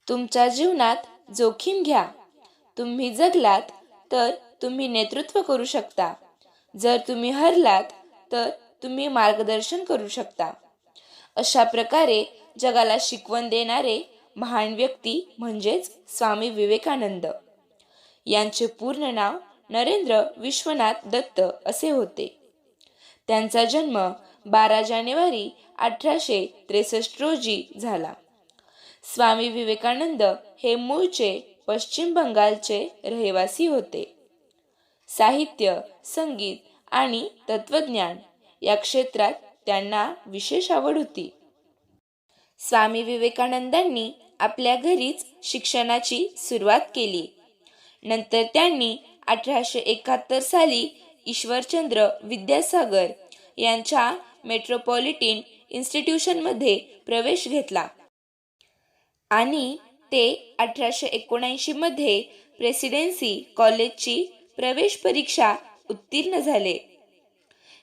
तुमच्या जीवनात जोखीम घ्या. तुम्ही जगलात तर तुम्ही नेतृत्व करू शकता. जर तुम्ही हरलात तर तुम्ही मार्गदर्शन करू शकता. अशा प्रकारे जगाला शिकवण देणारे महान व्यक्ती म्हणजेच स्वामी विवेकानंद. यांचे पूर्ण नाव नरेंद्र विश्वनाथ दत्त असे होते. त्यांचा जन्म 12 जानेवारी 1863 रोजी झाला. स्वामी विवेकानंद हे मूळचे पश्चिम बंगालचे रहिवासी होते. साहित्य, संगीत आणि तत्वज्ञान या क्षेत्रात त्यांना विशेष आवड होती. स्वामी विवेकानंदांनी आपल्या घरीच शिक्षणाची सुरुवात केली. नंतर त्यांनी 1871 साली ईश्वरचंद्र विद्यासागर यांच्या मेट्रोपॉलिटन इन्स्टिट्यूशनमध्ये प्रवेश घेतला आणि ते 1879 मध्ये प्रेसिडेन्सी कॉलेजची प्रवेश परीक्षा उत्तीर्ण झाले.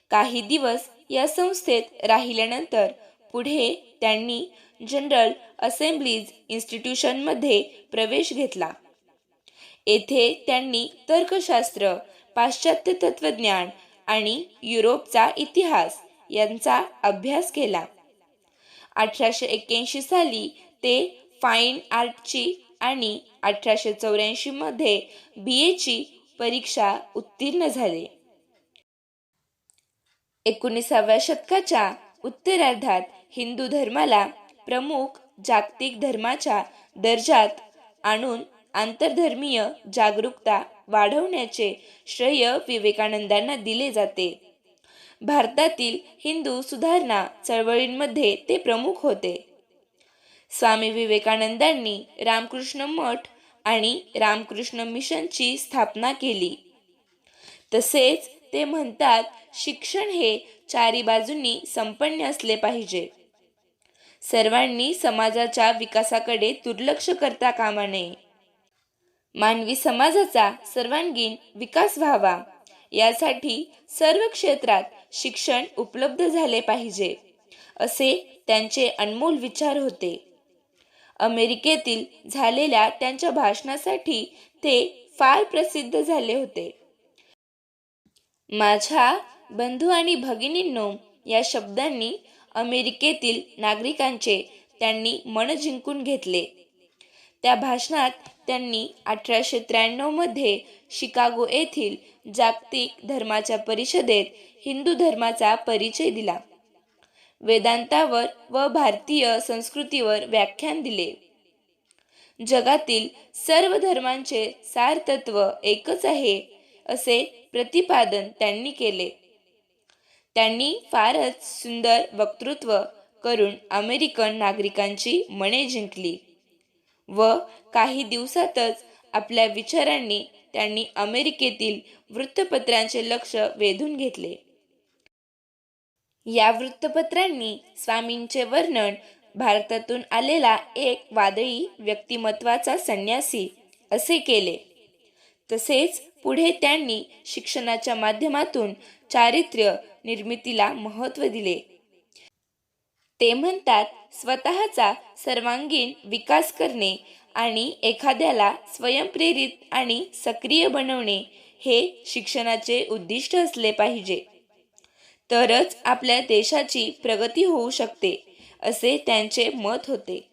काही दिवस या संस्थेत राहिल्यानंतर पुढे त्यांनी जनरल असेंब्लीज इन्स्टिट्यूशनमध्ये प्रवेश घेतला. येथे त्यांनी तर्कशास्त्र, पाश्चात्य तत्वज्ञान आणि युरोपचा इतिहास यांचा अभ्यास केला. 1881 साली ते फाईन आर्टची आणि 1884 मध्ये BA ची परीक्षा उत्तीर्ण झाले. 19व्या शतकाच्या उत्तरार्धात हिंदू धर्माला प्रमुख जागतिक धर्माच्या दर्जात आणून आंतरधर्मीय जागरूकता वाढवण्याचे श्रेय विवेकानंदांना दिले जाते. भारतातील हिंदू सुधारणा चळवळींमध्ये ते प्रमुख होते. स्वामी विवेकानंदांनी रामकृष्ण मठ आणि रामकृष्ण मिशनची स्थापना केली. तसेच ते म्हणतात, शिक्षण हे चारी बाजूंनी संपन्न असले पाहिजे. सर्वांनी समाजाच्या विकासाकडे दुर्लक्ष करता कामा नये. मानवी समाजाचा सर्वांगीण विकास व्हावा यासाठी सर्व क्षेत्रात शिक्षण उपलब्ध झाले पाहिजे, असे त्यांचे अनमोल विचार होते. अमेरिकेतील झालेल्या त्यांच्या भाषणासाठी ते फार प्रसिद्ध झाले होते. माझ्या बंधू आणि भगिनींनो या शब्दांनी अमेरिकेतील नागरिकांचे त्यांनी मन जिंकून घेतले. त्या भाषणात त्यांनी 1893 मध्ये शिकागो येथील जागतिक धर्माच्या परिषदेत हिंदू धर्माचा परिचय दिला. वेदांतावर व भारतीय संस्कृतीवर व्याख्यान दिले. जगातील सर्व धर्मांचे सारतत्व एकच आहे असे प्रतिपादन त्यांनी केले. त्यांनी फारच सुंदर वक्तृत्व करून अमेरिकन नागरिकांची मने जिंकली व काही दिवसातच आपल्या विचारांनी त्यांनी अमेरिकेतील वृत्तपत्रांचे लक्ष वेधून घेतले. या वृत्तपत्रांनी स्वामींचे वर्णन भारतातून आलेला एक वादळी व्यक्तिमत्वाचा संन्यासी असे केले. तसेच पुढे त्यांनी शिक्षणाच्या माध्यमातून चारित्र्य निर्मितीला महत्त्व दिले. ते म्हणतात, स्वतःचा सर्वांगीण विकास करणे आणि एखाद्याला स्वयंप्रेरित आणि सक्रिय बनवणे हे शिक्षणाचे उद्दिष्ट असले पाहिजे. तरच आपल्या देशाची प्रगती होऊ शकते, असे त्यांचे मत होते.